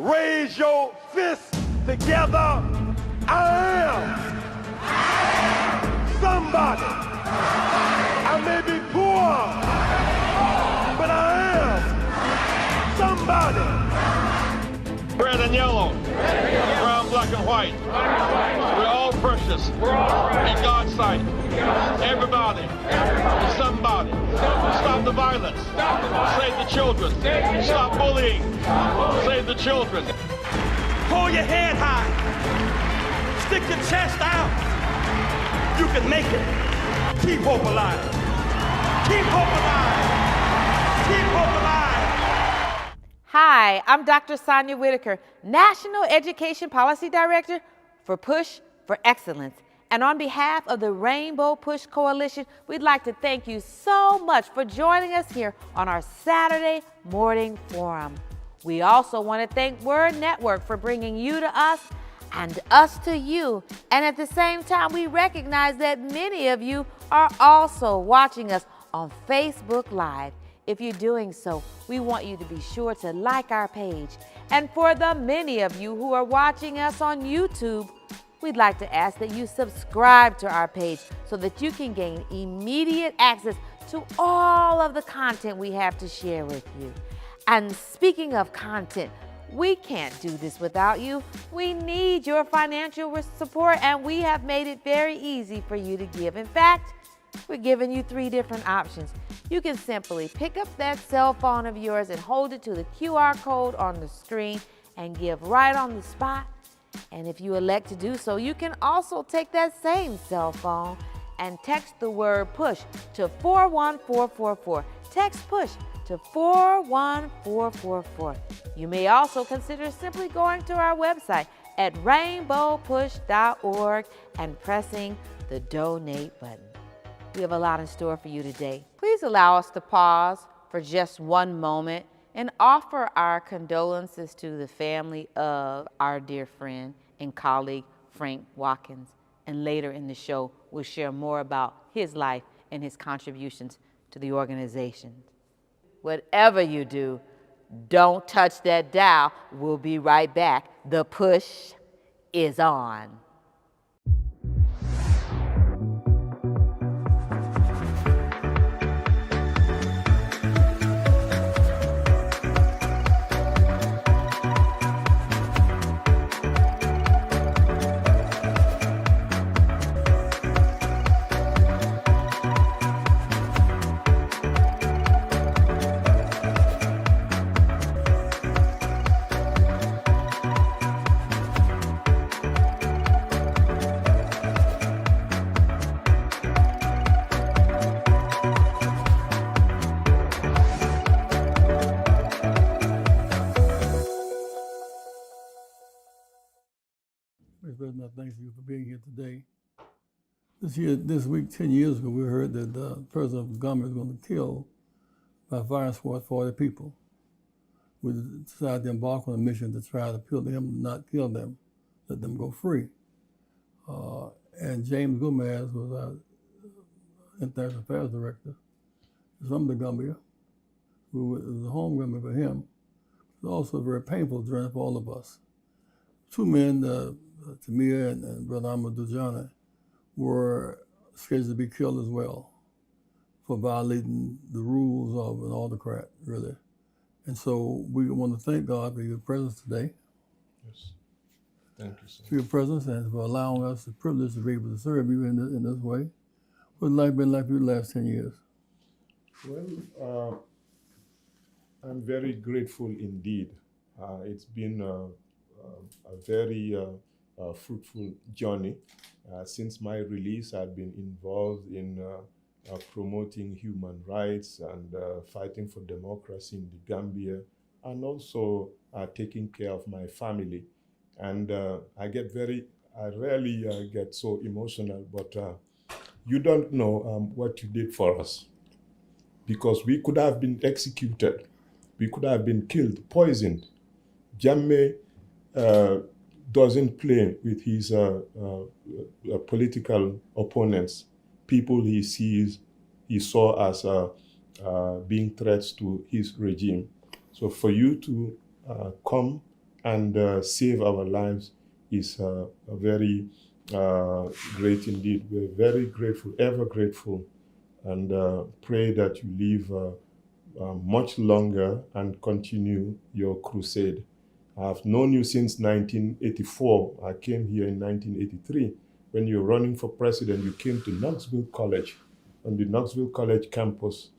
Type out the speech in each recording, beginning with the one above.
Raise your fist together. I am somebody. I may be poor, but I am somebody. Red and yellow, brown, black, and white. We're all precious in God's sight. Everybody is somebody. Stop the violence. Save the children. Stop bullying. Save the children. Hold your head high. Stick your chest out. You can make it. Keep hope alive. Keep hope alive. Keep hope alive. Hi, I'm Dr. Sonia Whitaker, National Education Policy Director for Push for Excellence. And on behalf of the Rainbow Push Coalition, we'd like to thank you so much for joining us here on our Saturday morning forum. We also want to thank Word Network for bringing you to us and us to you. And at the same time, we recognize that many of you are also watching us on Facebook Live. If you're doing so, we want you to be sure to like our page. And for the many of you who are watching us on YouTube, we'd like to ask that you subscribe to our page so that you can gain immediate access to all of the content we have to share with you. And speaking of content, we can't do this without you. We need your financial support, and we have made it very easy for you to give. In fact, we're giving you 3 different options. You can simply pick up that cell phone of yours and hold it to the QR code on the screen and give right on the spot. And if you elect to do so, you can also take that same cell phone and text the word PUSH to 41444. Text PUSH to 41444. You may also consider simply going to our website at rainbowpush.org and pressing the donate button. We have a lot in store for you today. Please allow us to pause for just one moment and offer our condolences to the family of our dear friend and colleague, Frank Watkins. And later in the show, we'll share more about his life and his contributions to the organization. Whatever you do, don't touch that dial. We'll be right back. The push is on. President, thank you for being here today. This week, 10 years ago, we heard that the president of Gambia was going to kill by firing squad 40 people. We decided to embark on a mission to try to kill them, not kill them, let them go free. And James Gomez was our International Affairs Director from the Gambia, who was a home Gambia for him. It was also a very painful journey for all of us. 2 men, Tamir and Brother Amadou Jana, were scheduled to be killed as well for violating the rules of an autocrat, really. And so we want to thank God for your presence today. Yes. Thank you, sir. For your presence and for allowing us the privilege to be able to serve you in this way. What's life been like for you the last 10 years? Well, I'm very grateful indeed. It's been a very fruitful journey. Since my release, I've been involved in promoting human rights and fighting for democracy in the Gambia, and also taking care of my family. And I rarely get so emotional, but you don't know what you did for us. Because we could have been executed, we could have been killed, poisoned. Jammeh doesn't play with his political opponents, people he saw as being threats to his regime. So for you to come and save our lives is a very great indeed. We're very grateful, ever grateful, and pray that you live much longer and continue your crusade. I've known you since 1984. I came here in 1983. When you were running for president, you came to Knoxville College, on the Knoxville College campus.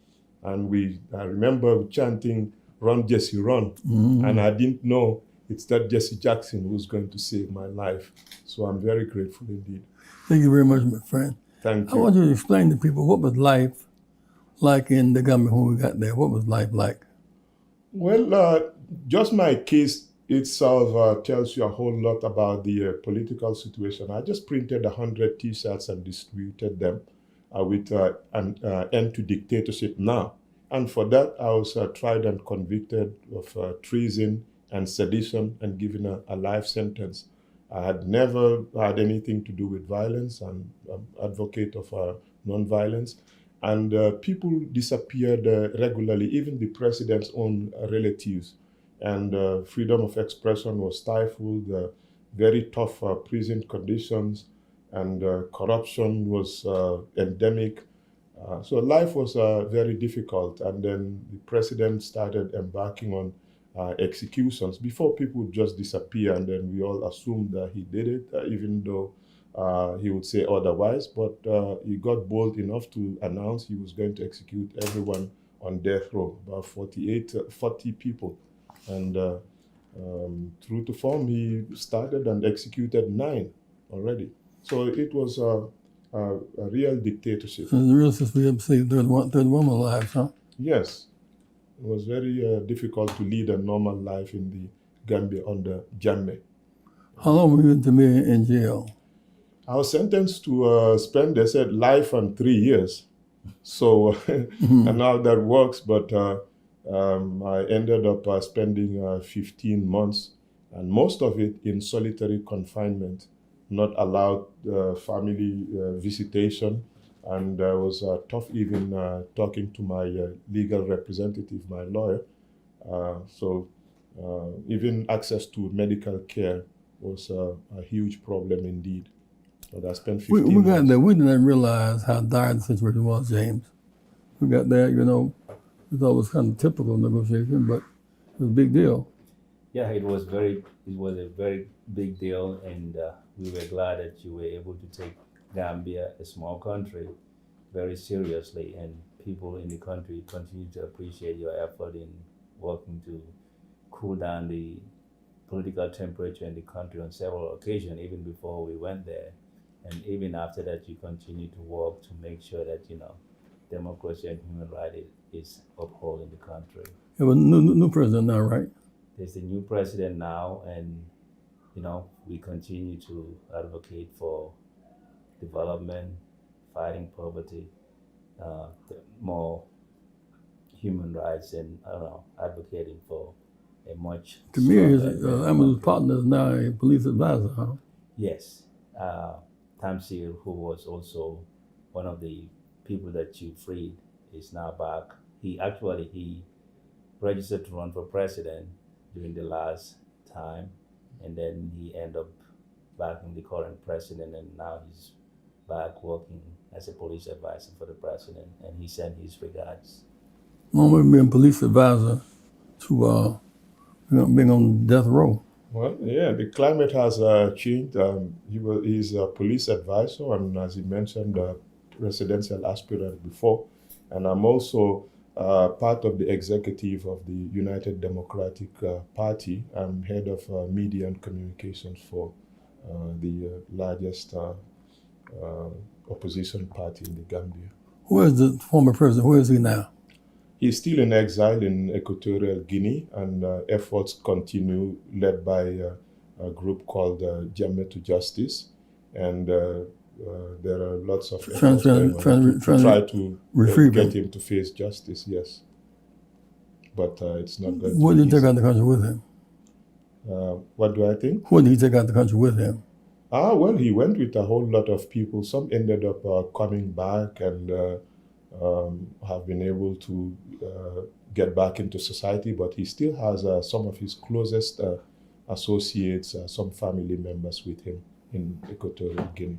And I remember chanting, "Run, Jesse, run." And I didn't know it's that Jesse Jackson who's going to save my life. So I'm very grateful indeed. Thank you very much, my friend. Thank I you. want you to explain to people what was life like in the government when we got there. What was life like? Well, just my case itself tells you a whole lot about the political situation. I just printed 100 T-shirts and distributed them with an end to dictatorship now. And for that, I was tried and convicted of treason and sedition and given a life sentence. I had never had anything to do with violence. I'm an advocate of non-violence. And people disappeared regularly, even the president's own relatives. And freedom of expression was stifled, very tough prison conditions, and corruption was endemic. So life was very difficult. And then the president started embarking on executions. Before, people would just disappear, and then we all assumed that he did it, even though he would say otherwise. But he got bold enough to announce he was going to execute everyone on death row, about 40 people. And true to form, he started and executed 9 already. So it was a real dictatorship. So the real system, we have to say, third woman lives, huh? Yes. It was very difficult to lead a normal life in the Gambia under Jammeh. How long were you to be in jail? I was sentenced to spend, they said, life and 3 years. So, and now that works, but I ended up spending 15 months, and most of it in solitary confinement, not allowed family visitation. And it was tough even talking to my legal representative, my lawyer. So even access to medical care was a huge problem indeed. But I spent 15 We got months. there. We didn't realize how dire the situation was, James. We got there, you know, it was kind of typical negotiation, but it was a big deal. Yeah, it was a very big deal, and we were glad that you were able to take Gambia, a small country, very seriously, and people in the country continue to appreciate your effort in working to cool down the political temperature in the country on several occasions, even before we went there. And even after that, you continue to work to make sure that, you know, democracy and human rights is upheld in the country. It was new president now, right? There's a new president now, and, you know, we continue to advocate for development, fighting poverty, more human rights, and, advocating for a much To me, stronger Amadou's partner is now a police advisor, huh? Yes. Tamsir, who was also one of the people that you freed, is now back. He registered to run for president during the last time, and then he ended up backing the current president, and now he's back working as a police advisor for the president, and he sent his regards. Long way being police advisor to being on death row. Well, yeah, the climate has changed. He's a police advisor, and as he mentioned, a presidential aspirant before. And I'm also part of the executive of the United Democratic Party. I'm head of media and communications for the largest opposition party in the Gambia. Who is the former president? Where is he now? He's still in exile in Equatorial Guinea, and efforts continue, led by a group called Jammeh to Justice. And there are lots of efforts going on to try to get him to face justice, yes. But it's not going to What did he be take out the country with him? What do I think? What did he take out the country with him? Well, he went with a whole lot of people. Some ended up coming back and have been able to get back into society, but he still has some of his closest associates, some family members with him in Equatorial Guinea.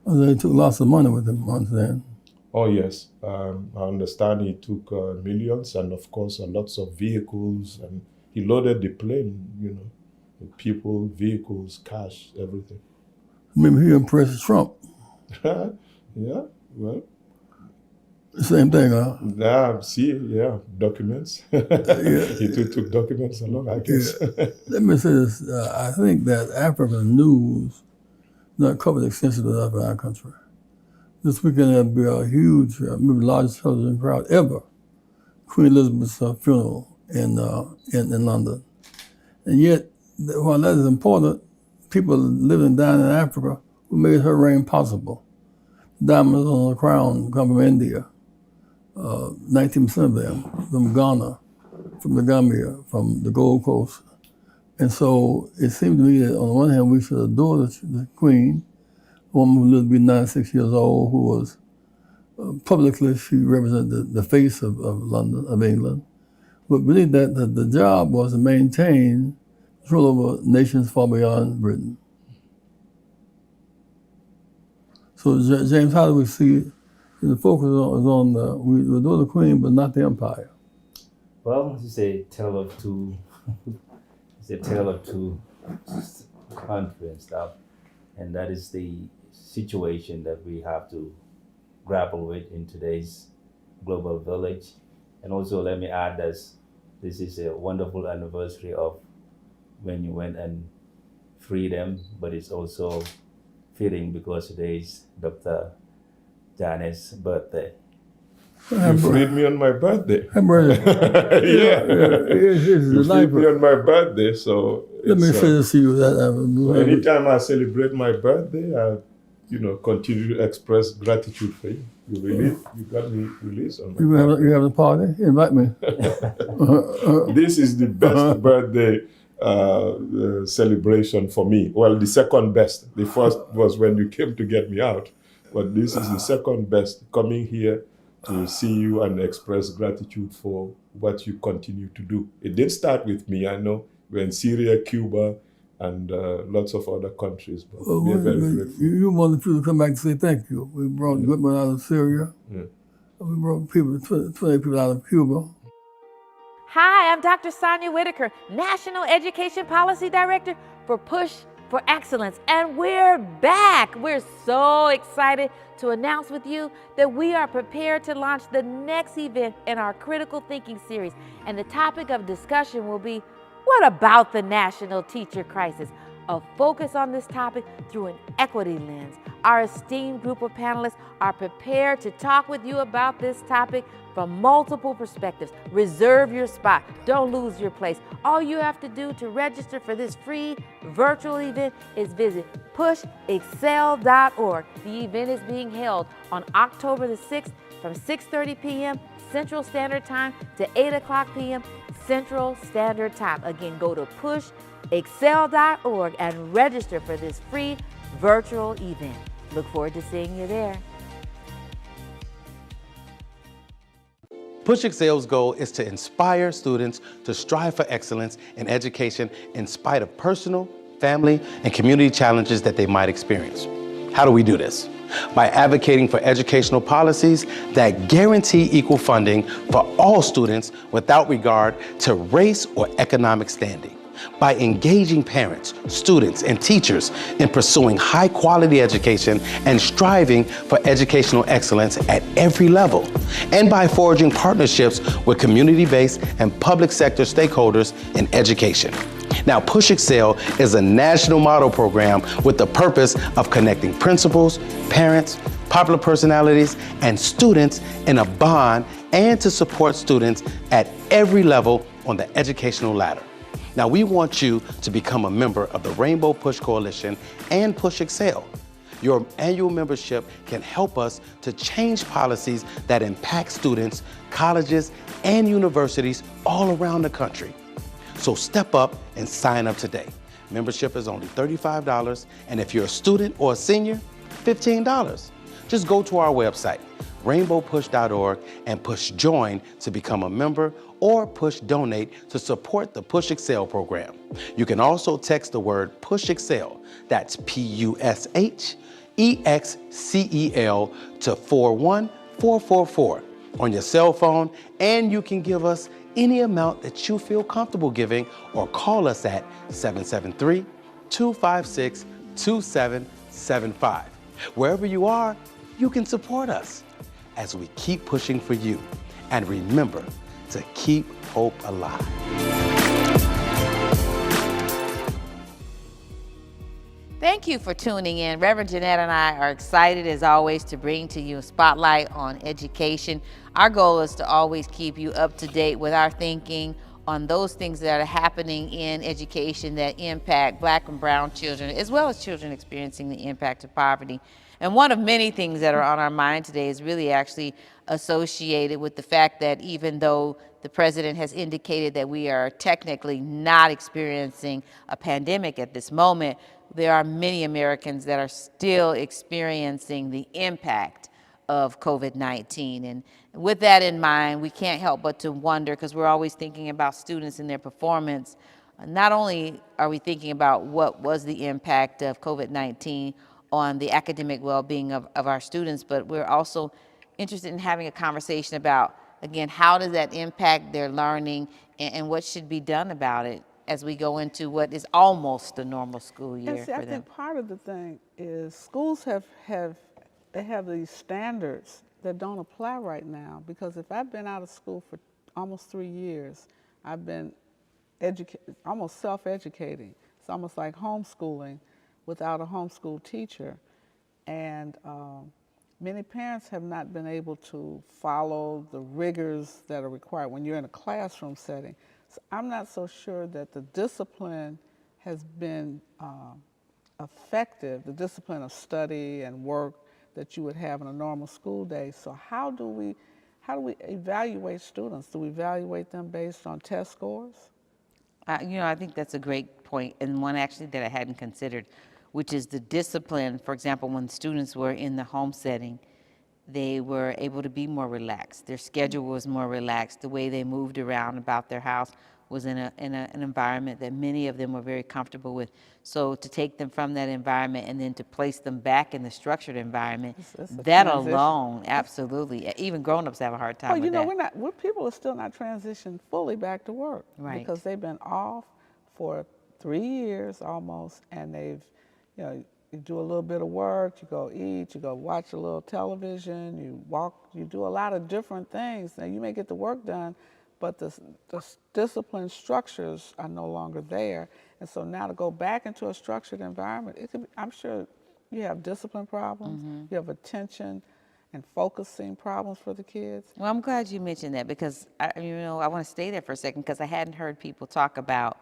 Well, they took lots of money with them, I understand. Oh yes, I understand he took millions and of course lots of vehicles, and he loaded the plane, you know, with people, vehicles, cash, everything. Maybe he impressed Trump. Yeah, well. Same thing, huh? Yeah, documents. He took documents along, I guess. Yeah. Let me say this, I think that African news not covered extensively enough in our country. This weekend there'll be a huge, maybe largest television crowd ever, Queen Elizabeth's funeral in London. And yet, while that is important, people living down in Africa who made her reign possible. Diamonds on the crown come from India, 19% of them, from Ghana, from the Gambia, from the Gold Coast. And so it seemed to me that on the one hand, we should adore the Queen, a woman who lived to be 96 years old, who was publicly, she represented the face of London, of England. But believe that the job was to maintain control over nations far beyond Britain. So James, how do we see the focus is on we adore the Queen, but not the empire? Well, it's a tale of two. It's a tale of two countries and stuff, and that is the situation that we have to grapple with in today's global village. And also, let me add that this is a wonderful anniversary of when you went and freed them, but it's also fitting because today is Dr. Janet's birthday. You freed me on my birthday. Yeah. You freed me on my birthday, so let me say this to you. Anytime I celebrate my birthday, I continue to express gratitude for you. You got me released on my birthday. You have a party? Invite me. This is the best birthday celebration for me. Well, the second best. The first was when you came to get me out, but this is the second best, coming here to see you and express gratitude for what you continue to do. It did start with me, I know. We're in Syria, Cuba, and lots of other countries. But we are very grateful. You wanted people to come back and say thank you. We brought equipment out of Syria. Yeah. We brought 20 people out of Cuba. Hi, I'm Dr. Sonia Whitaker, National Education Policy Director for Push for Excellence, and we're back. We're so excited to announce with you that we are prepared to launch the next event in our Critical Thinking series, and the topic of discussion will be, what about the national teacher crisis? A focus on this topic through an equity lens. Our esteemed group of panelists are prepared to talk with you about this topic from multiple perspectives. Reserve your spot. Don't lose your place. All you have to do to register for this free virtual event is visit pushexcel.org. The event is being held on October the 6th from 6:30 p.m. Central Standard Time to 8 o'clock p.m. Central Standard Time. Again, go to pushexcel.org and register for this free virtual event. Look forward to seeing you there. Push Excel's goal is to inspire students to strive for excellence in education in spite of personal, family, and community challenges that they might experience. How do we do this? By advocating for educational policies that guarantee equal funding for all students without regard to race or economic standing. By engaging parents, students, and teachers in pursuing high-quality education and striving for educational excellence at every level. And by forging partnerships with community-based and public sector stakeholders in education. Now, Push Excel is a national model program with the purpose of connecting principals, parents, popular personalities, and students in a bond, and to support students at every level on the educational ladder. Now, we want you to become a member of the Rainbow Push Coalition and Push Excel. Your annual membership can help us to change policies that impact students, colleges, and universities all around the country. So step up and sign up today. Membership is only $35, and if you're a student or a senior, $15. Just go to our website, rainbowpush.org, and push join to become a member or push donate to support the Push Excel program. You can also text the word Push Excel, that's PUSHEXCEL, to 41444 on your cell phone, and you can give us any amount that you feel comfortable giving or call us at 773-256-2775. Wherever you are, you can support us as we keep pushing for you. And remember to keep hope alive. Thank you for tuning in. Reverend Jeanette and I are excited as always to bring to you a spotlight on education. Our goal is to always keep you up to date with our thinking on those things that are happening in education that impact Black and brown children, as well as children experiencing the impact of poverty. And one of many things that are on our mind today is really actually associated with the fact that even though the president has indicated that we are technically not experiencing a pandemic at this moment, there are many Americans that are still experiencing the impact of COVID-19. And with that in mind, we can't help but to wonder, because we're always thinking about students and their performance. Not only are we thinking about what was the impact of COVID-19 on the academic well-being of our students, but we're also interested in having a conversation about, again, how does that impact their learning and what should be done about it as we go into what is almost a normal school year And see, for I them. think part of the thing is schools have these standards that don't apply right now, because if I've been out of school for almost 3 years, I've been almost self-educating. It's almost like homeschooling without a homeschool teacher. And many parents have not been able to follow the rigors that are required when you're in a classroom setting. So I'm not so sure that the discipline has been effective, the discipline of study and work that you would have in a normal school day. So how do we evaluate students? Do we evaluate them based on test scores? I think that's a great point, and one actually that I hadn't considered, which is the discipline. For example, when students were in the home setting, they were able to be more relaxed. Their schedule was more relaxed. The way they moved around about their house was in an environment that many of them were very comfortable with. So to take them from that environment and then to place them back in the structured environment, It's a that transition. alone, absolutely. Even grown-ups have a hard time with that. People are still not transitioned fully back to work. Right. Because they've been off for 3 years almost, and they've, you do a little bit of work, you go eat, you go watch a little television, you walk, you do a lot of different things. Now you may get the work done, but the discipline structures are no longer there. And so now to go back into a structured environment, I'm sure you have discipline problems, you have attention and focusing problems for the kids. Well, I'm glad you mentioned that, because I want to stay there for a second, because I hadn't heard people talk about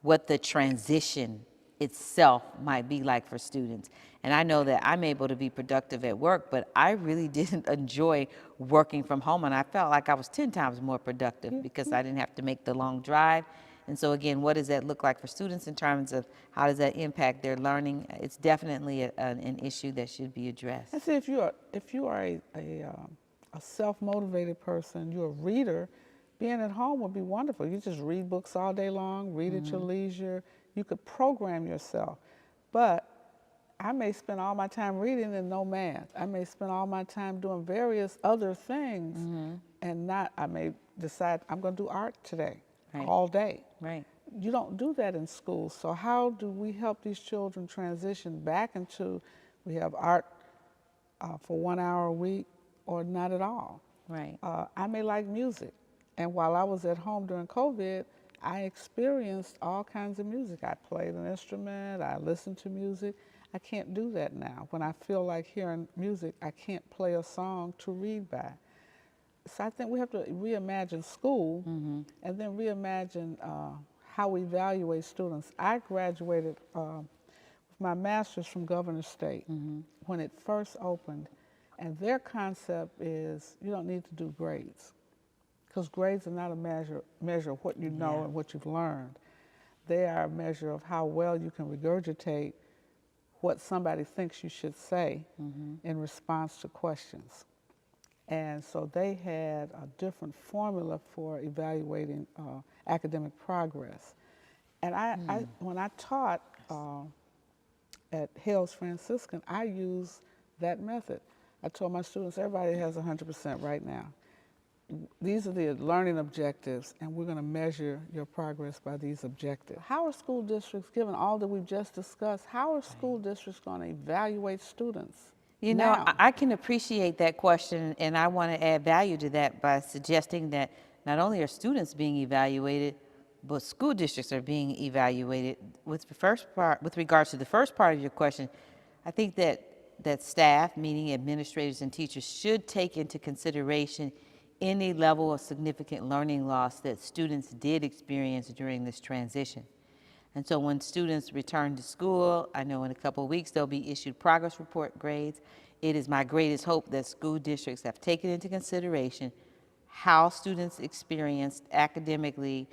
what the transition itself might be like for students. And I know that I'm able to be productive at work, but I really didn't enjoy working from home, and I felt like I was 10 times more productive because I didn't have to make the long drive. And so again, what does that look like for students in terms of how does that impact their learning? It's definitely an issue that should be addressed. I say if you are a self-motivated person, you're a reader, being at home would be wonderful. You just read books all day long, read at your leisure. You could program yourself. But I may spend all my time reading and no math. I may spend all my time doing various other things, and I may decide I'm going to do art today, all day. Right. You don't do that in school. So how do we help these children transition back into, we have art for 1 hour a week or not at all? Right. I may like music. And while I was at home during COVID, I experienced all kinds of music. I played an instrument, I listened to music. I can't do that now. When I feel like hearing music, I can't play a song to read by. So I think we have to reimagine school and then reimagine how we evaluate students. I graduated with my master's from Governor State when it first opened, and their concept is you don't need to do grades, because grades are not a measure of what you know and what you've learned. They are a measure of how well you can regurgitate what somebody thinks you should say in response to questions. And so they had a different formula for evaluating academic progress. And when I taught at Hales Franciscan, I used that method. I told my students, everybody has 100% right now. These are the learning objectives, and we're going to measure your progress by these objectives. How are school districts, given all that we've just discussed, how are school districts going to evaluate students? You know, I can appreciate that question, and I want to add value to that by suggesting that not only are students being evaluated, but school districts are being evaluated. With regards to the first part of your question, I think that staff, meaning administrators and teachers, should take into consideration any level of significant learning loss that students did experience during this transition. And so when students return to school, I know in a couple of weeks they'll be issued progress report grades. It is my greatest hope that school districts have taken into consideration how students experienced academically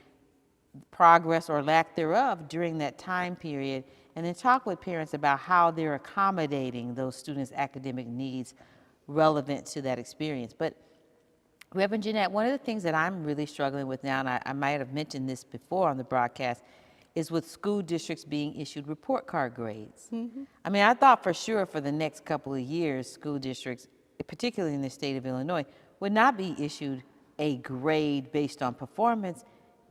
progress or lack thereof during that time period, and then talk with parents about how they're accommodating those students' academic needs relevant to that experience. But Reverend Jeanette, one of the things that I'm really struggling with now, and I might have mentioned this before on the broadcast, is with school districts being issued report card grades. I mean, I thought for sure for the next couple of years, school districts, particularly in the state of Illinois, would not be issued a grade based on performance,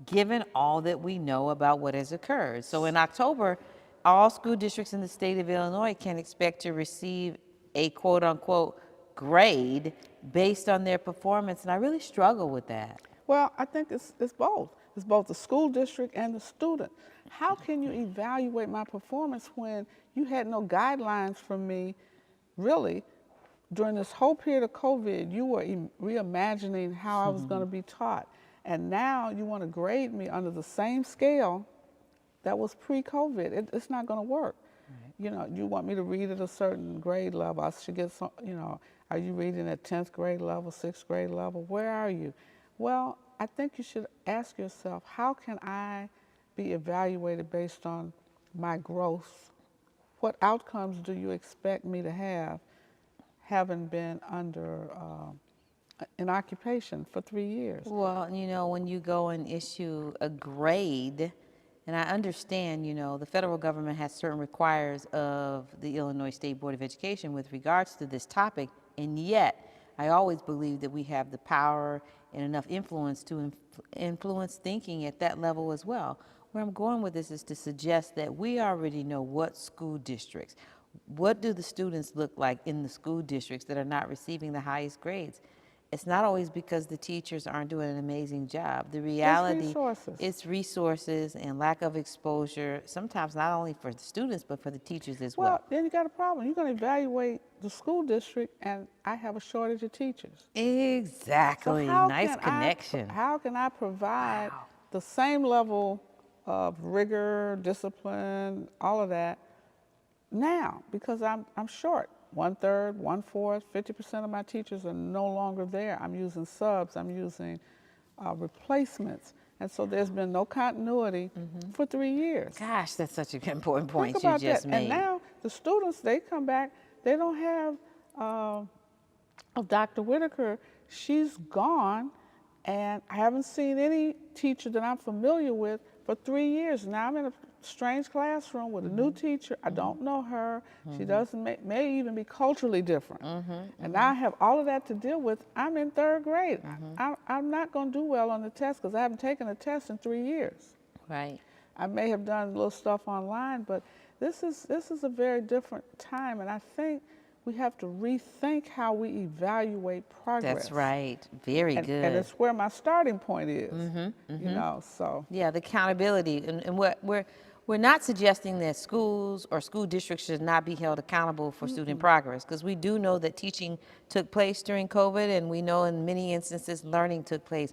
given all that we know about what has occurred. So in October, all school districts in the state of Illinois can expect to receive a quote unquote grade based on their performance, and I really struggle with that. Well, I think it's both. It's both the school district and the student. How can you evaluate my performance when you had no guidelines from me, really? During this whole period of COVID, you were reimagining how I was going to be taught. And now you want to grade me under the same scale that was pre-COVID. It's not going to work. Right. You know, you want me to read at a certain grade level. I should get some, you know, are you reading at 10th grade level, 6th grade level? Where are you? Well, I think you should ask yourself, how can I be evaluated based on my growth? What outcomes do you expect me to have, having been under an occupation for 3 years? Well, you know, when you go and issue a grade, and I understand, you know, the federal government has certain requires of the Illinois State Board of Education with regards to this topic, and yet I always believe that we have the power and enough influence to influence thinking at that level as well. Where I'm going with this is to suggest that we already know what school districts, what do the students look like in the school districts that are not receiving the highest grades. It's not always because the teachers aren't doing an amazing job. The reality is resources and lack of exposure, sometimes not only for the students, but for the teachers as well. Well, then you got a problem. You're going to evaluate the school district, and I have a shortage of teachers. Exactly. So nice connection. How can I provide the same level of rigor, discipline, all of that now? Because I'm short. 1/3, 1/4, 50% of my teachers are no longer there. I'm using subs, I'm using replacements. And so there's been no continuity for 3 years. Gosh, that's such an important point Think you about just that. made. And now the students, they come back, they don't have Dr. Whitaker. She's gone, and I haven't seen any teacher that I'm familiar with for 3 years. Now I'm in a strange classroom with a new teacher. I don't know her. She doesn't may even be culturally different. And now I have all of that to deal with. I'm in 3rd grade. I'm not going to do well on the test because I haven't taken a test in 3 years. Right. I may have done a little stuff online, but this is a very different time, and I think we have to rethink how we evaluate progress. That's right. Very good. And it's where my starting point is. You know, so. Yeah, the accountability, and we're not suggesting that schools or school districts should not be held accountable for student progress, because we do know that teaching took place during COVID, and we know in many instances learning took place.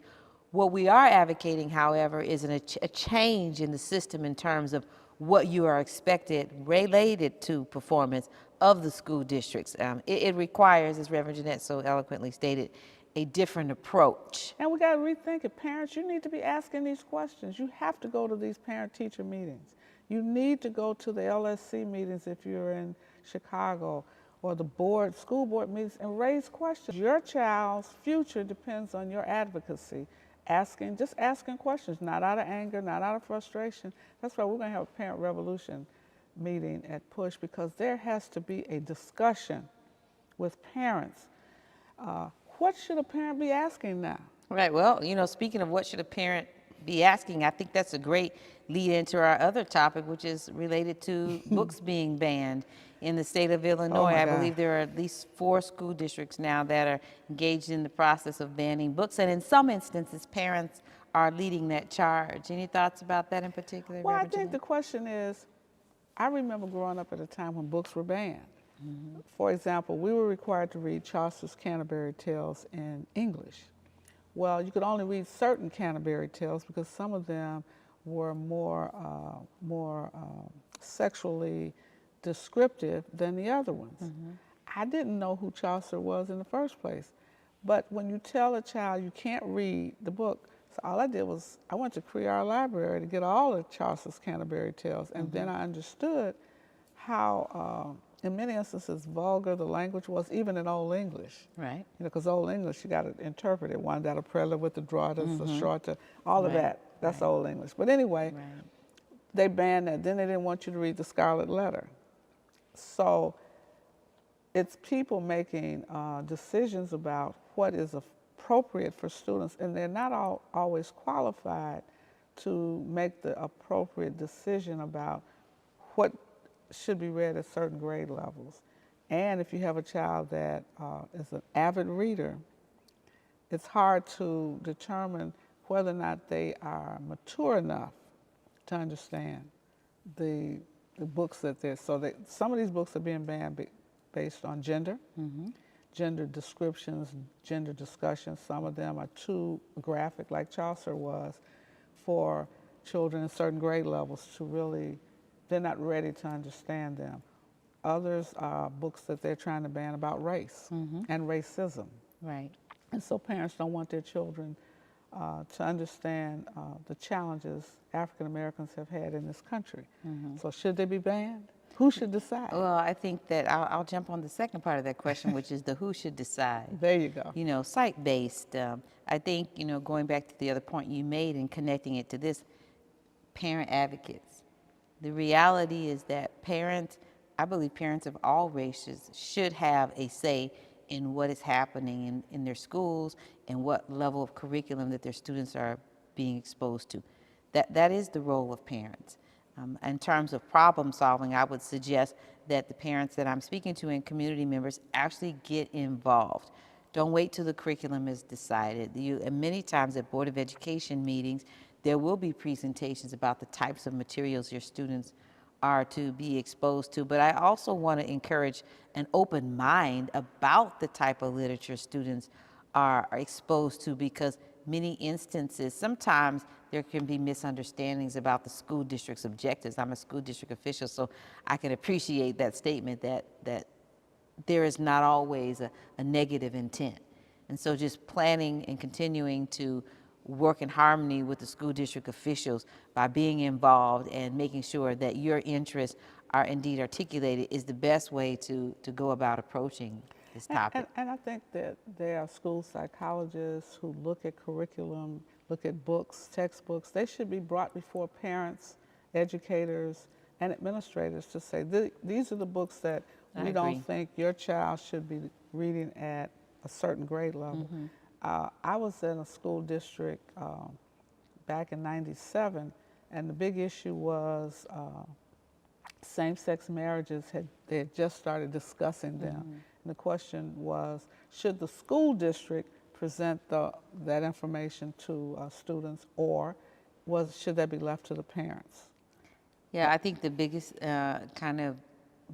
What we are advocating, however, is a change in the system in terms of what you are expected related to performance of the school districts. It requires, as Reverend Jeanette so eloquently stated, a different approach. And we got to rethink it. Parents, you need to be asking these questions. You have to go to these parent-teacher meetings. You need to go to the LSC meetings if you're in Chicago, or the board, school board meetings, and raise questions. Your child's future depends on your advocacy. Just asking questions, not out of anger, not out of frustration. That's why we're going to have a parent revolution meeting at PUSH, because there has to be a discussion with parents. What should a parent be asking now? Right. Well, speaking of what should a parent be asking, I think that's a great lead into our other topic, which is related to books being banned in the state of Illinois. my I God. believe there are at least 4 school districts now that are engaged in the process of banning books, and in some instances, parents are leading that charge. Any thoughts about that in particular? Well, I Reverend think Jeanette? the question is, I remember growing up at a time when books were banned. For example, we were required to read Chaucer's Canterbury Tales in English. Well, you could only read certain Canterbury Tales because some of them were more sexually descriptive than the other ones. I didn't know who Chaucer was in the first place. But when you tell a child you can't read the book, so all I did was I went to Crear Library to get all of Chaucer's Canterbury Tales, and then I understood how, in many instances, vulgar the language was, even in Old English. Right. Because Old English, you got to interpret it. One that a prelude with the draw, the short, all of that. That's Old English. But anyway, they banned that. Then they didn't want you to read the Scarlet Letter. So it's people making decisions about what is appropriate for students, and they're not always qualified to make the appropriate decision about what should be read at certain grade levels. And if you have a child that is an avid reader, it's hard to determine whether or not they are mature enough to understand the books that they're, some of these books are being banned based on gender, gender descriptions, gender discussions. Some of them are too graphic, like Chaucer was, for children in certain grade levels to really, they're not ready to understand them. Others are books that they're trying to ban about race and racism. Right. And so parents don't want their children to understand the challenges African Americans have had in this country. So should they be banned? Who should decide? Well, I think that I'll jump on the second part of that question, which is the who should decide. There you go. Site-based. I think, going back to the other point you made and connecting it to this, parent advocates. The reality is that parents, I believe parents of all races should have a say in what is happening in their schools and what level of curriculum that their students are being exposed to. That is the role of parents. In terms of problem solving, I would suggest that the parents that I'm speaking to and community members actually get involved. Don't wait till the curriculum is decided. And many times at Board of Education meetings, there will be presentations about the types of materials your students are to be exposed to. But I also want to encourage an open mind about the type of literature students are exposed to, because many instances, sometimes there can be misunderstandings about the school district's objectives. I'm a school district official, so I can appreciate that statement that there is not always a negative intent. And so just planning and continuing to work in harmony with the school district officials by being involved and making sure that your interests are indeed articulated is the best way to go about approaching this topic. And I think that there are school psychologists who look at curriculum, look at books, textbooks. They should be brought before parents, educators, and administrators to say, these are the books that we don't think your child should be reading at a certain grade level. I was in a school district back in '97, and the big issue was same-sex marriages. They had just started discussing them. And the question was, should the school district present that information to students, or should that be left to the parents? Yeah, I think the biggest kind of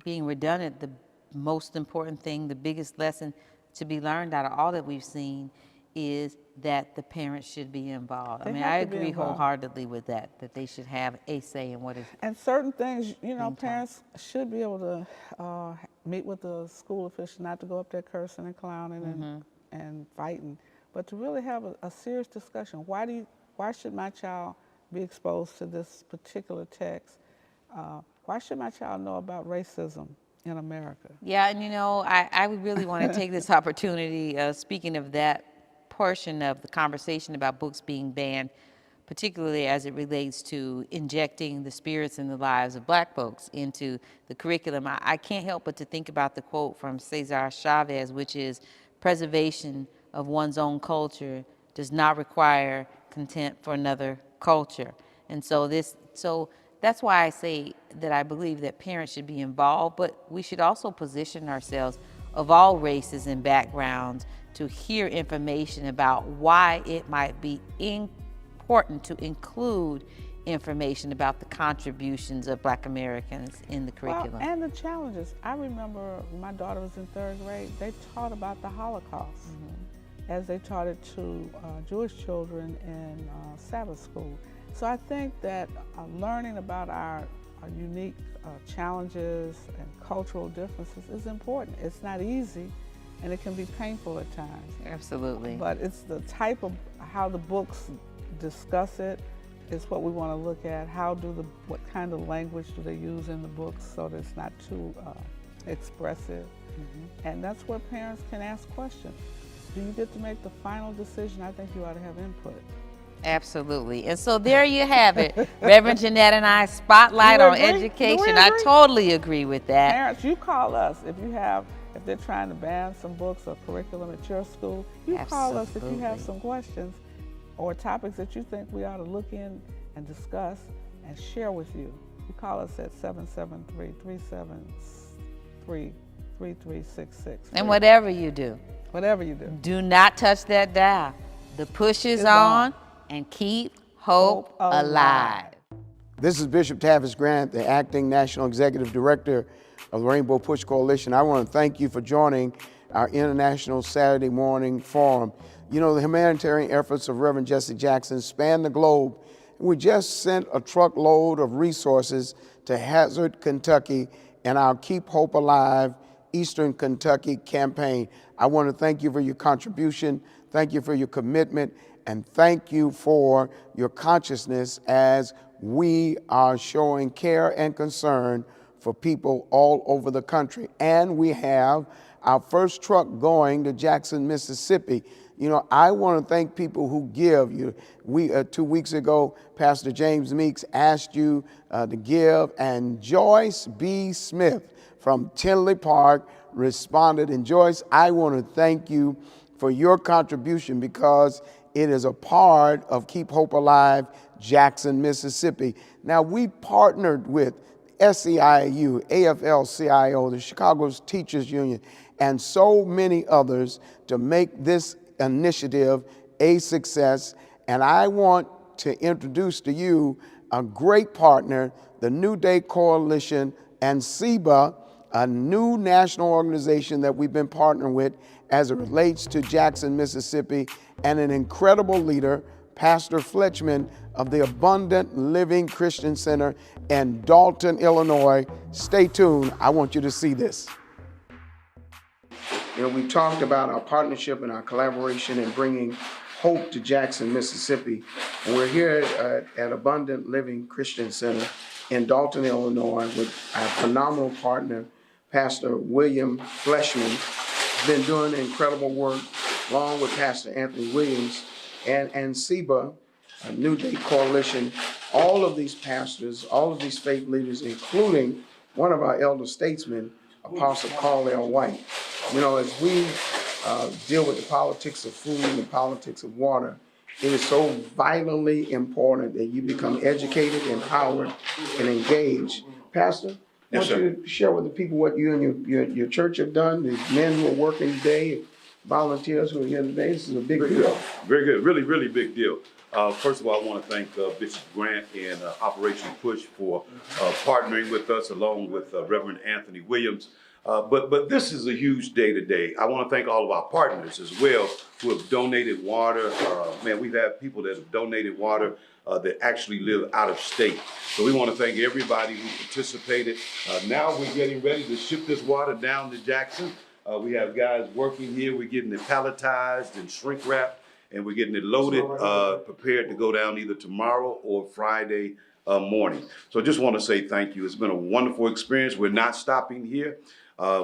being redundant, the most important thing, the biggest lesson to be learned out of all that we've seen is that the parents should be involved. I mean, I agree wholeheartedly with that they should have a say in what is. And certain things, parents should be able to meet with the school official, not to go up there cursing and clowning and fighting, but to really have a serious discussion. Why should my child be exposed to this particular text? Why should my child know about racism in America? Yeah, and I would really want to take this opportunity, speaking of that portion of the conversation about books being banned, particularly as it relates to injecting the spirits and the lives of Black folks into the curriculum. I can't help but to think about the quote from Cesar Chavez, which is, preservation of one's own culture does not require contempt for another culture. And so that's why I say that I believe that parents should be involved, but we should also position ourselves of all races and backgrounds to hear information about why it might be important to include information about the contributions of Black Americans in the curriculum. Well, and the challenges. I remember when my daughter was in 3rd grade, they taught about the Holocaust as they taught it to Jewish children in Sabbath school. So I think that learning about our unique challenges and cultural differences is important. It's not easy, and it can be painful at times. Absolutely. But it's the type of how the books discuss it is what we want to look at. What kind of language do they use in the books so that it's not too expressive? And that's where parents can ask questions. Do you get to make the final decision? I think you ought to have input. Absolutely. And so there you have it. Reverend Jeanette and I spotlight on education. I totally agree with that. Parents, you call us if they're trying to ban some books or curriculum at your school. You call us if you have some questions or topics that you think we ought to look in and discuss and share with you. You call us at 773-373-3366. And whatever you do, do not touch that dial. The push is on, and keep hope alive. This is Bishop Tavis Grant, the Acting National Executive Director of the Rainbow Push Coalition. I want to thank you for joining our International Saturday Morning Forum. You know, the humanitarian efforts of Reverend Jesse Jackson span the globe. We just sent a truckload of resources to Hazard, Kentucky, and our Keep Hope Alive Eastern Kentucky campaign. I want to thank you for your contribution, thank you for your commitment, and thank you for your consciousness as we are showing care and concern for people all over the country. And we have our first truck going to Jackson, Mississippi. You know, I want to thank people who give. 2 weeks ago, Pastor James Meeks asked you to give, and Joyce B. Smith from Tinley Park responded. And Joyce, I want to thank you for your contribution because it is a part of Keep Hope Alive, Jackson, Mississippi. Now, we partnered with SEIU, AFL-CIO, the Chicago Teachers Union, and so many others to make this initiative a success. And I want to introduce to you a great partner, the New Day Coalition and SEBA, a new national organization that we've been partnering with as it relates to Jackson, Mississippi, and an incredible leader, Pastor Fletchman of the Abundant Living Christian Center in Dalton, Illinois. Stay tuned. I want you to see this. You know, we talked about our partnership and our collaboration in bringing hope to Jackson, Mississippi. And we're here at Abundant Living Christian Center in Dalton, Illinois, with our phenomenal partner, Pastor William Fletchman. He's been doing incredible work along with Pastor Anthony Williams and SEBA, a New Day Coalition. All of these pastors, all of these faith leaders, including one of our elder statesmen, Apostle Carl L. White. You know, as we deal with the politics of food and the politics of water, it is so vitally important that you become educated, empowered, and engaged. Pastor, I want you to share with the people what you and your church have done, the men who are working today, volunteers who are here today. This is a big deal. Very good. Really, really big deal. First of all, I want to thank Bishop Grant and Operation Push for partnering with us along with Reverend Anthony Williams. But this is a huge day today. I want to thank all of our partners as well who have donated water. We've had people that have donated water that actually live out of state. So we want to thank everybody who participated. Now we're getting ready to ship this water down to Jackson. We have guys working here. We're getting it palletized and shrink wrapped, and we're getting it loaded, prepared to go down either tomorrow or Friday morning. So just want to say thank you. It's been a wonderful experience. We're not stopping here.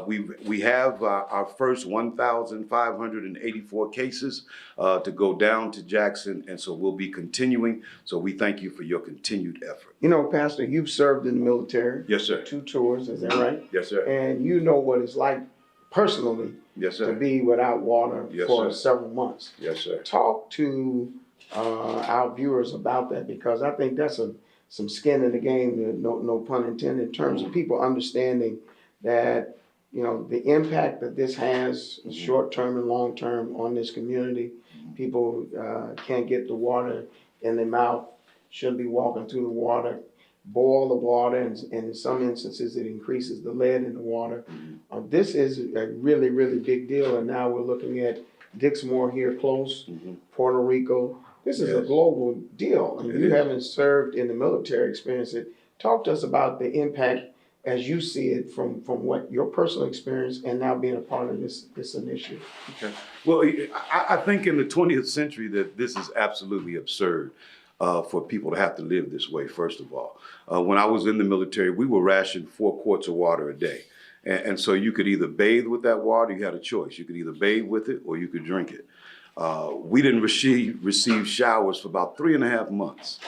We have our first 1,584 cases to go down to Jackson, and so we'll be continuing. So we thank you for your continued effort. You know, Pastor, you've served in the military. Yes, sir. 2 tours, is that right? Yes, sir. And you know what it's like personally Yes, to sir. be without water Yes, for sir. several months. Yes, sir. Talk to our viewers about that, because I think that's some skin in the game, no pun intended, in terms of people understanding that, you know, the impact that this has short-term and long-term on this community. People can't get the water in their mouth, shouldn't be walking through the water, boil the water, and in some instances it increases the lead in the water. This is a really, really big deal, and now we're looking at Dixmoor here close, Puerto Rico. This is a global deal, and you haven't served in the military experience. Talk to us about the impact as you see it from what your personal experience and now being a part of this initiative. Okay. Well, I think in the 20th century that this is absolutely absurd for people to have to live this way, first of all. When I was in the military, we were rationed 4 quarts of water a day. And so you could either bathe with that water, you had a choice. You could either bathe with it or you could drink it. We didn't receive showers for about 3.5 months.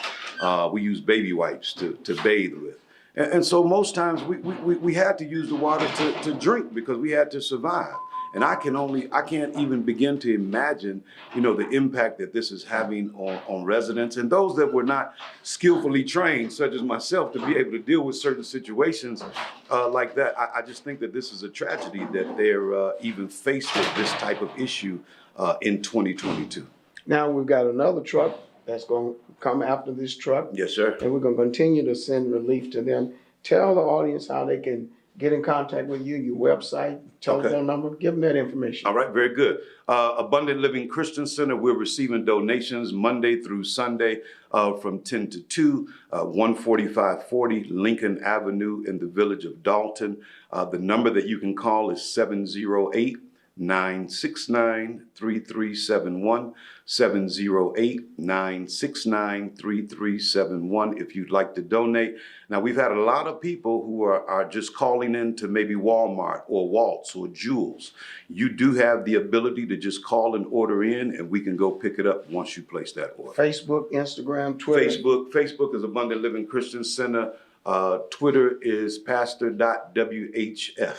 We used baby wipes to bathe with. And so most times we had to use the water to drink because we had to survive. And I can't even begin to imagine, you know, the impact that this is having on residents and those that were not skillfully trained, such as myself, to be able to deal with certain situations like that. I just think that this is a tragedy that they're even faced with this type of issue in 2022. Now we've got another truck that's going to come after this truck. Yes, sir. And we're going to continue to send relief to them. Tell the audience how they can get in contact with you, your website, telephone number. Give them that information. All right, very good. Abundant Living Christian Center, we're receiving donations Monday through Sunday from 10 to 2, 14540 Lincoln Avenue in the village of Dalton. The number that you can call is 708-969-3371, 708-969-3371 if you'd like to donate. Now, we've had a lot of people who are just calling in to maybe Walmart or Waltz or Jewels. You do have the ability to just call and order in, and we can go pick it up once you place that order. Facebook, Instagram, Twitter. Facebook is Abundant Living Christian Center. Twitter is pastor.whf.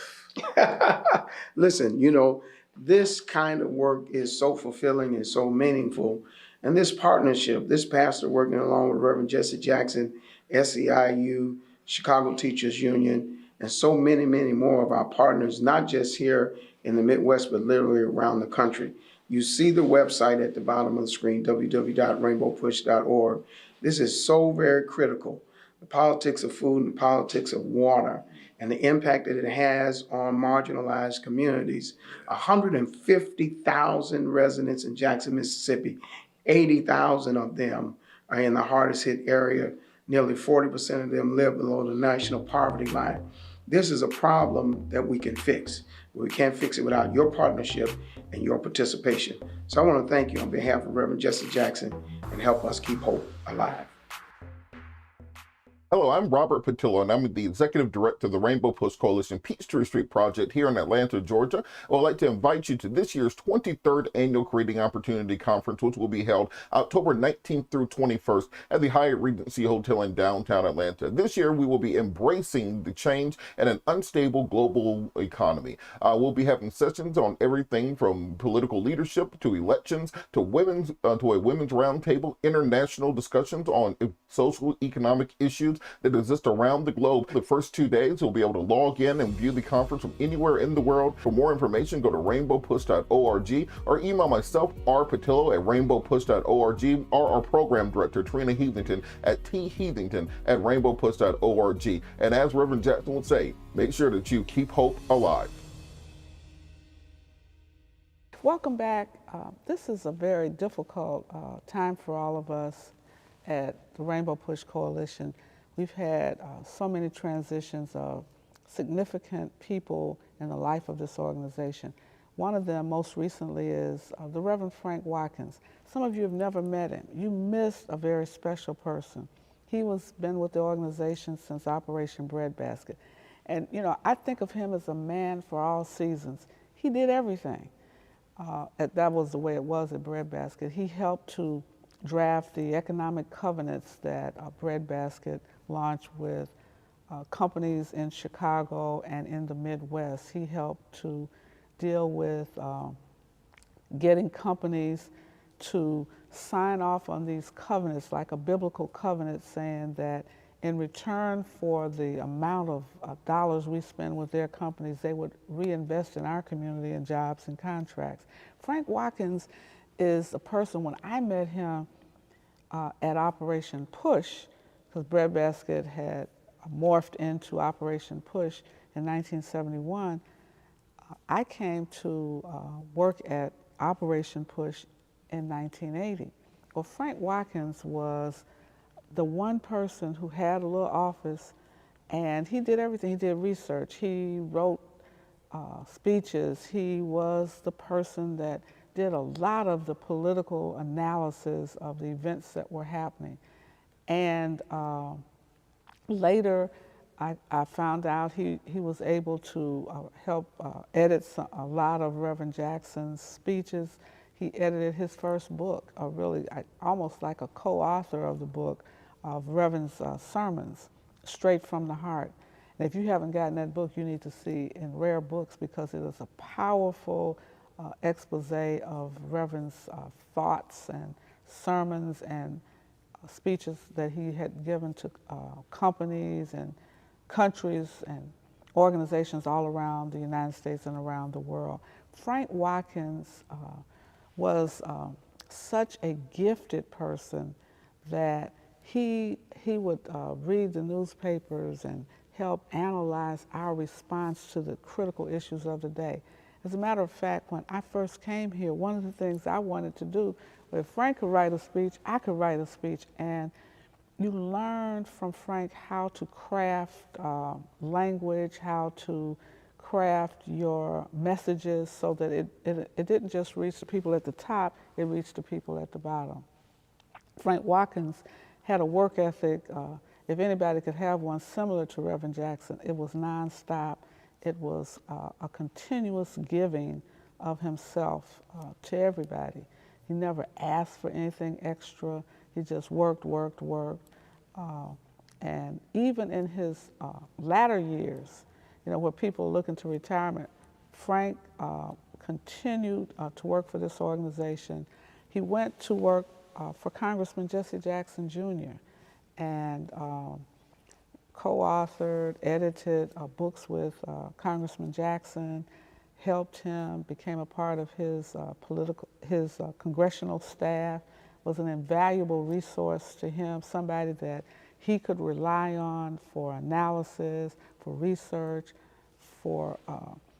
Listen, you know, this kind of work is so fulfilling and so meaningful. And this partnership, this pastor working along with Reverend Jesse Jackson, SEIU, Chicago Teachers Union, and so many, many more of our partners, not just here in the Midwest, but literally around the country. You see the website at the bottom of the screen, www.rainbowpush.org. This is so very critical. The politics of food and the politics of water and the impact that it has on marginalized communities. 150,000 residents in Jackson, Mississippi, 80,000 of them are in the hardest hit area. Nearly 40% of them live below the national poverty line. This is a problem that we can fix. We can't fix it without your partnership and your participation. So I want to thank you on behalf of Reverend Jesse Jackson and help us keep hope alive. Hello, I'm Robert Patillo, and I'm the Executive Director of the Rainbow Push Coalition Peachtree Street Project here in Atlanta, Georgia. I would like to invite you to this year's 23rd Annual Creating Opportunity Conference, which will be held October 19th through 21st at the Hyatt Regency Hotel in downtown Atlanta. This year, we will be embracing the change in an unstable global economy. We'll be having sessions on everything from political leadership to elections to a women's roundtable, international discussions on social economic issues that exist around the globe. The first 2 days, you'll be able to log in and view the conference from anywhere in the world. For more information, go to rainbowpush.org or email myself, R. Patillo, at rainbowpush.org, or our program director, Trina Heathington, at theheathington@rainbowpush.org. And as Reverend Jackson would say, make sure that you keep hope alive. Welcome back. This is a very difficult time for all of us at the Rainbow Push Coalition. We've had so many transitions of significant people in the life of this organization. One of them most recently is the Reverend Frank Watkins. Some of you have never met him. You missed a very special person. He was been with the organization since Operation Breadbasket. And you know, I think of him as a man for all seasons. He did everything. That was the way it was at Breadbasket. He helped to draft the economic covenants that Breadbasket launched with companies in Chicago and in the Midwest. He helped to deal with getting companies to sign off on these covenants, like a biblical covenant saying that in return for the amount of dollars we spend with their companies, they would reinvest in our community in jobs and contracts. Frank Watkins is a person, when I met him at Operation Push, because Breadbasket had morphed into Operation Push in 1971, I came to work at Operation Push in 1980. Well, Frank Watkins was the one person who had a little office, and he did everything. He did research, he wrote speeches, he was the person that did a lot of the political analysis of the events that were happening. And later, I found out he was able to help edit a lot of Reverend Jackson's speeches. He edited his first book, really almost like a co-author of the book of Reverend's sermons, straight from the heart. And if you haven't gotten that book, you need to see in Rare Books, because it is a powerful expose of Reverend's thoughts and sermons and speeches that he had given to companies and countries and organizations all around the United States and around the world. Frank Watkins was such a gifted person that he would read the newspapers and help analyze our response to the critical issues of the day. As a matter of fact, when I first came here, one of the things I wanted to do, if Frank could write a speech, I could write a speech. And you learn from Frank how to craft language, how to craft your messages so that it didn't just reach the people at the top, it reached the people at the bottom. Frank Watkins had a work ethic, if anybody could have one similar to Reverend Jackson, it was nonstop. It was a continuous giving of himself to everybody. He never asked for anything extra. He just worked. And even in his latter years, you know, where people are looking to retirement, Frank continued to work for this organization. He went to work for Congressman Jesse Jackson Jr. and co-authored, edited books with Congressman Jackson, helped him, became a part of his congressional staff, was an invaluable resource to him, somebody that he could rely on for analysis, for research, for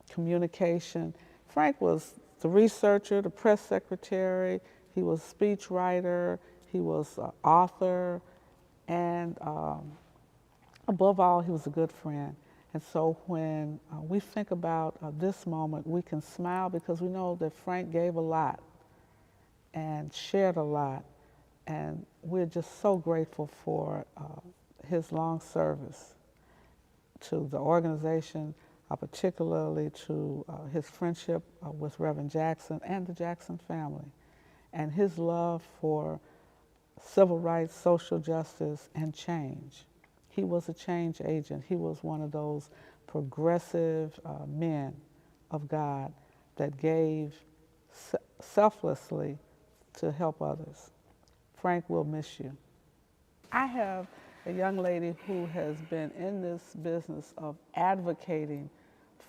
communication. Frank was the researcher, the press secretary, he was speech writer, he was author, and above all, he was a good friend. And so when we think about this moment, we can smile because we know that Frank gave a lot and shared a lot. And we're just so grateful for his long service to the organization, particularly to his friendship with Reverend Jackson and the Jackson family, and his love for civil rights, social justice, and change. He was a change agent. He was one of those progressive men of God that gave selflessly to help others. Frank, we'll miss you. I have a young lady who has been in this business of advocating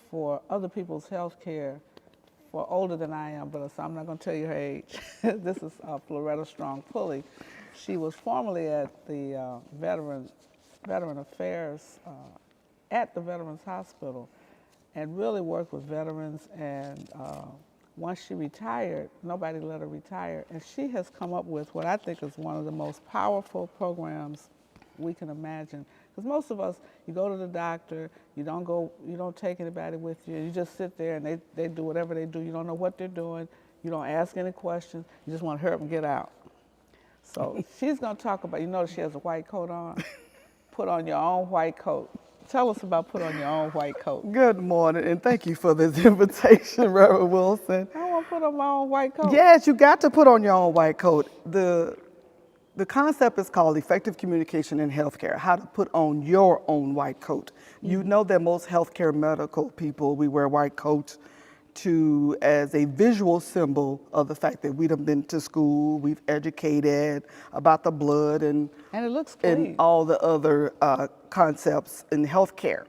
for other people's health care for older than I am, but so I'm not going to tell you her age. This is Floretta Strong Pulley. She was formerly at the Veteran Affairs at the Veterans Hospital and really worked with veterans, and once she retired, nobody let her retire, and she has come up with what I think is one of the most powerful programs we can imagine. Because most of us, you go to the doctor, you don't take anybody with you, you just sit there and they do whatever they do. You don't know what they're doing, you don't ask any questions, you just want to hurry up and get out. So she's going to talk about, you know, she has a white coat on. Put on your own white coat. Tell us about put on your own white coat. Good morning, and thank you for this invitation, Reverend Wilson. I want to put on my own white coat. Yes, you got to put on your own white coat. The concept is called effective communication in healthcare, how to put on your own white coat. You know that most healthcare medical people, we wear white coats as a visual symbol of the fact that we've been to school, we've educated about the blood and it looks clean. And all the other concepts in healthcare.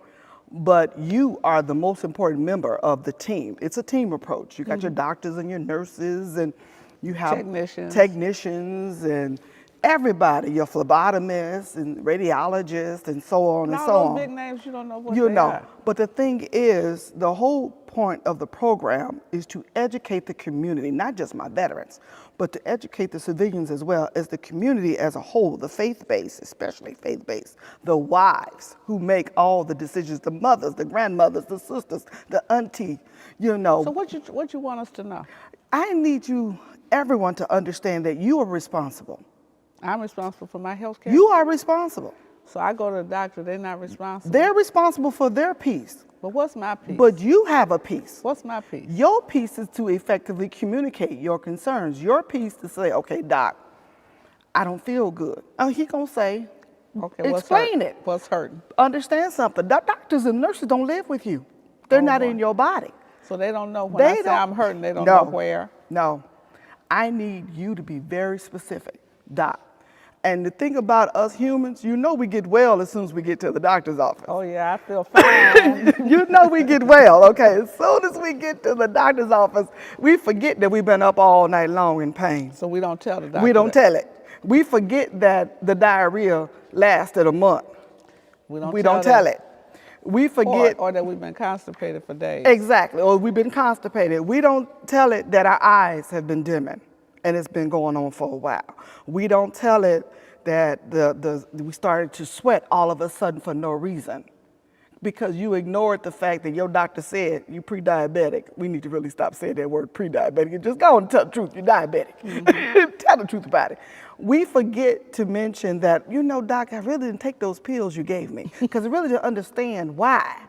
But you are the most important member of the team. It's a team approach. You got your doctors and your nurses, and you have technicians and everybody, your phlebotomists and radiologists and so on and so on. All those big names, you don't know what they are. But the thing is, the whole point of the program is to educate the community, not just my veterans, but to educate the civilians as well as the community as a whole, the faith-based, especially faith-based, the wives who make all the decisions, the mothers, the grandmothers, the sisters, the auntie, you know. So what you want us to know? I need everyone to understand that you are responsible. I'm responsible for my health care? You are responsible. So I go to the doctor, they're not responsible? They're responsible for their piece. But what's my piece? But you have a piece. What's my piece? Your piece is to effectively communicate your concerns. Your piece to say, okay, doc, I don't feel good. Oh, he gonna say, okay, explain it. What's hurting? Understand something. Doctors and nurses don't live with you. They're not in your body. So they don't know when I say I'm hurting, they don't know where? No. I need you to be very specific, doc. And the thing about us humans, you know we get well as soon as we get to the doctor's office. Oh yeah, I feel fine. You know we get well, okay? As soon as we get to the doctor's office, we forget that we've been up all night long in pain. So we don't tell the doctor. We don't tell it. We forget that the diarrhea lasted a month. We don't tell it. We forget. Or that we've been constipated for days. Exactly, or we've been constipated. We don't tell it that our eyes have been dimming and it's been going on for a while. We don't tell it that we started to sweat all of a sudden for no reason, because you ignored the fact that your doctor said you're pre-diabetic. We need to really stop saying that word pre-diabetic and just go and tell the truth, you're diabetic. Tell the truth about it. We forget to mention that, you know, doc, I really didn't take those pills you gave me, because I really didn't understand why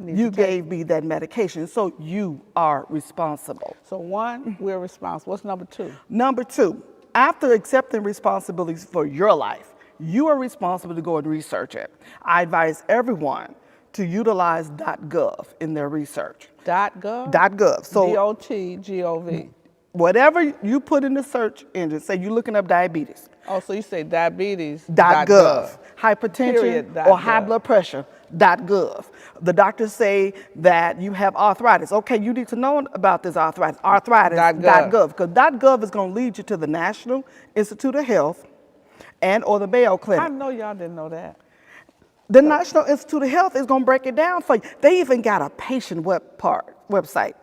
you gave me that medication. So you are responsible. So one, we're responsible. What's number two? Number two, after accepting responsibilities for your life, you are responsible to go and research it. I advise everyone to utilize .gov in their research. .gov? .gov. So .gov. Whatever you put in the search engine, say you're looking up diabetes. Oh, so you say diabetes. .gov. Hypertension Period, or high blood pressure. .gov. The doctors say that you have arthritis. Okay, you need to know about this arthritis. Arthritis. .gov. Because .gov is going to lead you to the National Institute of Health or the Mayo Clinic. I know y'all didn't know that. The National Institute of Health is going to break it down for you. They even got a patient website.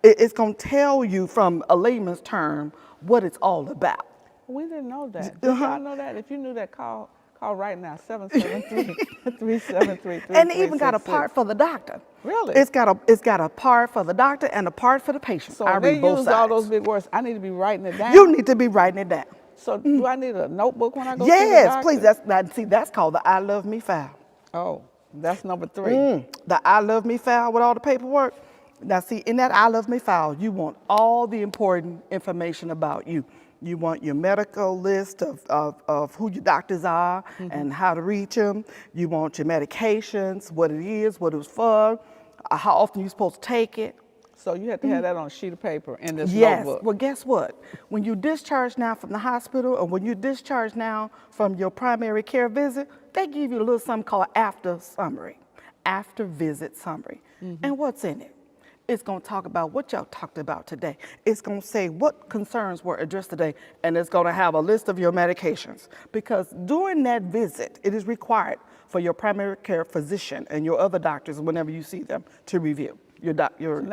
It's going to tell you from a layman's term what it's all about. We didn't know that. Did y'all know that? If you knew that, call right now, 773-373-3366. And they even got a part for the doctor. Really? It's got a part for the doctor and a part for the patient. So I they read both use sides. all those big words. I need to be writing it down? You need to be writing it down. So do I need a notebook when I go to the Yes, doctor? please. That's called the I Love Me file. Oh, that's number three. The I Love Me file with all the paperwork. Now see, in that I Love Me file, you want all the important information about you. You want your medical list of who your doctors are and how to reach them. You want your medications, what it is, what it was for, how often you're supposed to take it. So you have to have that on a sheet of paper in this Yes. notebook. Well, guess what? When you discharge now from the hospital, or when you discharge now from your primary care visit, they give you a little something called after visit summary. And what's in it? It's going to talk about what y'all talked about today. It's going to say what concerns were addressed today, and it's going to have a list of your medications. Because during that visit, it is required for your primary care physician and your other doctors, whenever you see them, to review your Now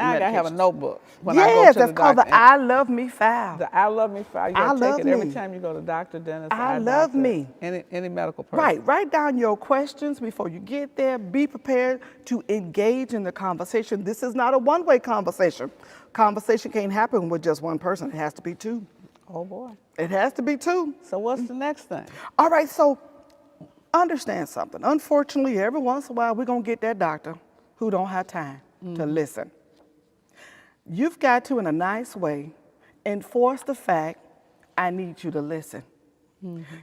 I gotta have a notebook. When yes, I go to that's the called doctor. the I Love Me file. The I Love Me file. You I gotta love take it every me. time you go to doctor, dentist, I eye love doctor, me. Any medical person. Right, write down your questions before you get there. Be prepared to engage in the conversation. This is not a one-way conversation. Conversation can't happen with just one person. It has to be two. Oh boy. It has to be 2. So what's the next thing? All right, so understand something. Unfortunately, every once in a while, we're going to get that doctor who don't have time to listen. You've got to, in a nice way, enforce the fact, I need you to listen.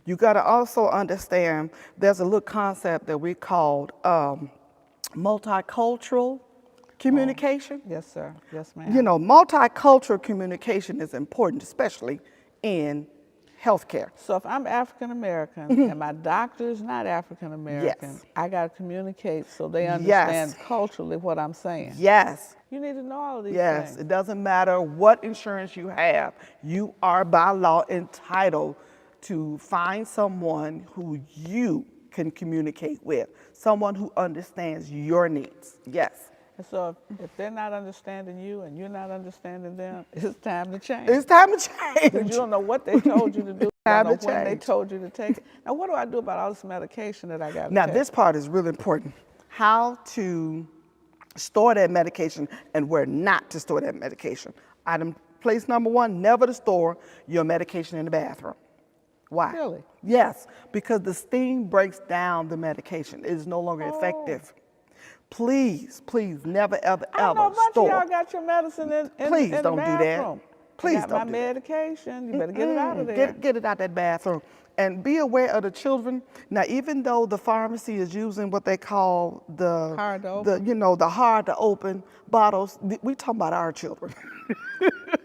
You got to also understand there's a little concept that we called multicultural communication. Yes, sir. Yes, ma'am. You know, multicultural communication is important, especially in healthcare. So if I'm African American and my doctor is not African American, Yes. I got to communicate so they understand culturally what I'm saying. Yes. You need to know all of these Yes, things. it doesn't matter what insurance you have. You are by law entitled to find someone who you can communicate with, someone who understands your needs. Yes. And so if they're not understanding you and you're not understanding them, it's time to change. It's time to change. Because you don't know what they told you to do. Time you to don't know when they change. told you to take it. Now, what do I do about all this medication that I got to Now, take? this part is really important. How to store that medication and where not to store that medication. Place number 1, never to store your medication in the bathroom. Why? Really? Yes, because the steam breaks down the medication. It is no longer effective. Please, please, never, ever, I know a ever bunch store. of y'all got your medicine in Please the don't do that. bathroom. Please got don't my do that. medication. You better get it out of there. Get it out that bathroom. And be aware of the children. Now, even though the pharmacy is using what they call the Hard to open. the hard to open bottles, we talking about our children.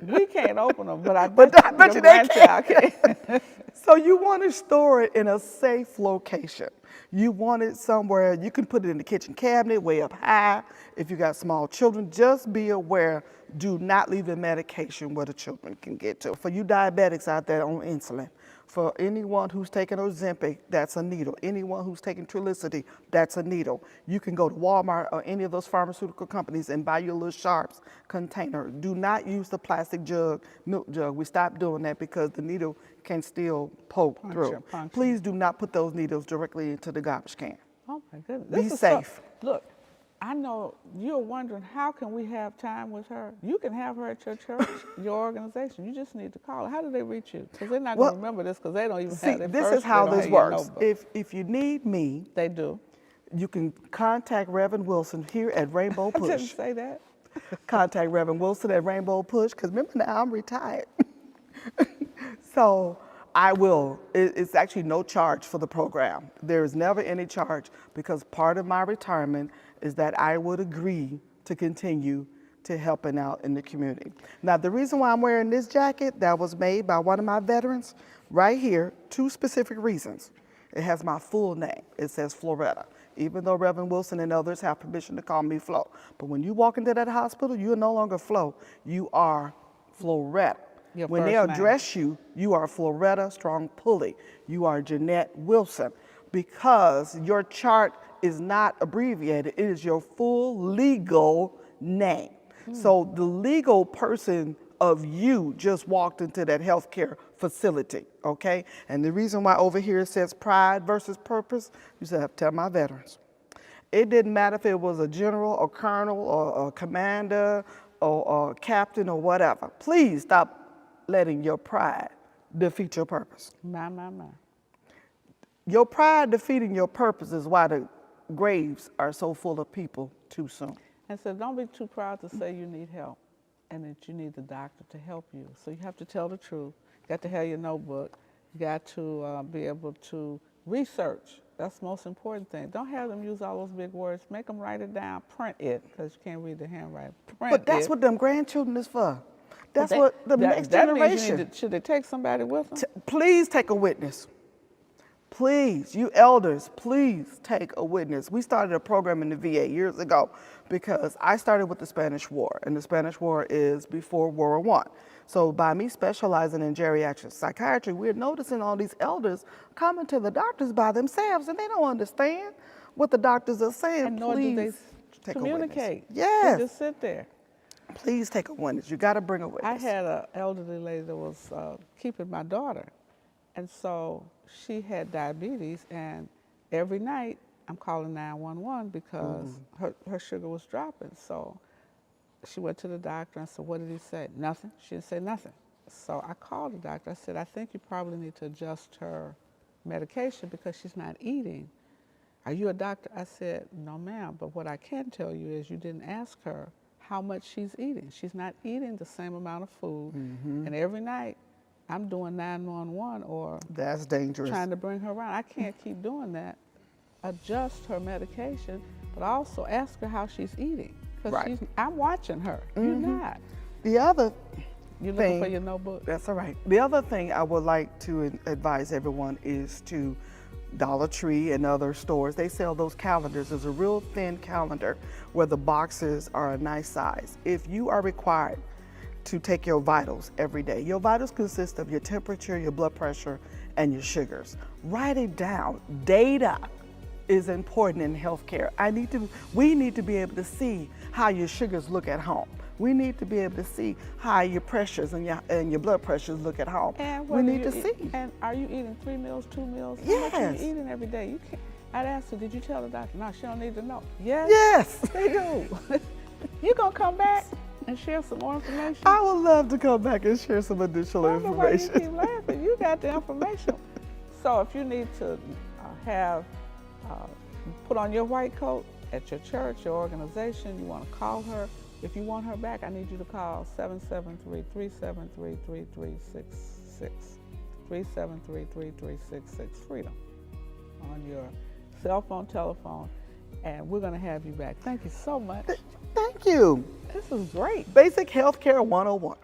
We can't open them, but I But bet, I bet you your they grandchild can. So you want to store it in a safe location. You want it somewhere, you can put it in the kitchen cabinet, way up high. If you got small children, just be aware, do not leave the medication where the children can get to. For you diabetics out there on insulin, for anyone who's taking Ozempic, that's a needle. Anyone who's taking Trulicity, that's a needle. You can go to Walmart or any of those pharmaceutical companies and buy your little Sharps container. Do not use the plastic jug, milk jug. We stopped doing that because the needle can still poke through. Please do not put those needles directly into the garbage can. Oh my goodness. Be This is safe. Look, I know you're wondering, how can we have time with her? You can have her at your church, your organization. You just need to call her. How do they reach you? Because they're not going to remember this because they don't even See, have their this first is how grade, this don't have your works. notebook. If you need me, They do. you can contact Reverend Wilson here at Rainbow I didn't Push. say that. Contact Reverend Wilson at Rainbow Push, because remember now I'm retired. So I will. It's actually no charge for the program. There is never any charge because part of my retirement is that I would agree to continue to helping out in the community. Now, the reason why I'm wearing this jacket that was made by one of my veterans, right here, 2 specific reasons. It has my full name. It says Floretta, even though Reverend Wilson and others have permission to call me Flo. But when you walk into that hospital, you are no longer Flo. You are Floretta. Your When they first name. address you, you are Floretta Strong Pulley. You are Jeanette Wilson, because your chart is not abbreviated. It is your full legal name. So the legal person of you just walked into that healthcare facility, okay? And the reason why over here it says pride versus purpose, you should have to tell my veterans. It didn't matter if it was a general, a colonel, or a commander, or a captain, or whatever. Please stop letting your pride defeat your purpose. My. Your pride defeating your purpose is why the graves are so full of people too soon. And so don't be too proud to say you need help and that you need the doctor to help you. So you have to tell the truth. You got to have your notebook. You got to be able to research. That's the most important thing. Don't have them use all those big words. Make them write it down. Print it, because you can't read the handwriting. Print But that's it. what them grandchildren is for. That's But what the next that means generation. should they take somebody with them? Please take a witness. Please, you elders, please take a witness. We started a program in the VA years ago because I started with the Spanish War, and the Spanish War is before World War I. So by me specializing in geriatric psychiatry, we're noticing all these elders coming to the doctors by themselves, and they don't understand what the doctors are saying. And nor do they Please take communicate. a witness. Yes. They just sit there. Please take a witness. You got to bring a witness. I had an elderly lady that was keeping my daughter, and so she had diabetes, and every night I'm calling 911 because her sugar was dropping. So she went to the doctor and said, "What did he say?" Nothing. She didn't say nothing. So I called the doctor. I said, I think you probably need to adjust her medication because she's not eating. Are you a doctor? I said, no, ma'am, but what I can tell you is you didn't ask her how much she's eating. She's not eating the same amount of food. And every night I'm doing 911 or that's dangerous. Trying to bring her around. I can't keep doing that. Adjust her medication, but also ask her how she's eating. Because I'm watching her. You're not. The other You're thing, looking for your notebook? That's all right. The other thing I would like to advise everyone is to Dollar Tree and other stores, they sell those calendars. There's a real thin calendar where the boxes are a nice size. If you are required to take your vitals every day, your vitals consist of your temperature, your blood pressure, and your sugars. Write it down. Data is important in healthcare. We need to be able to see how your sugars look at home. We need to be able to see how your pressures and your blood pressures look at home. And we need to see. And are you eating 3 meals, 2 meals? Yes. How much are you eating every day? You can't. I'd ask her, did you tell the doctor? No, she don't need to know. Yes. Yes. They do. You gonna come back and share some more information? I would love to come back and share some additional I don't know why you information. keep laughing. You got the information. So if you need to have put on your white coat at your church, your organization, you want to call her. If you want her back, I need you to call 773-373-3366. 373-3366, Freedom, on your cell phone, telephone, and we're going to have you back. Thank you so much. Thank you. This is great. Basic Healthcare 101.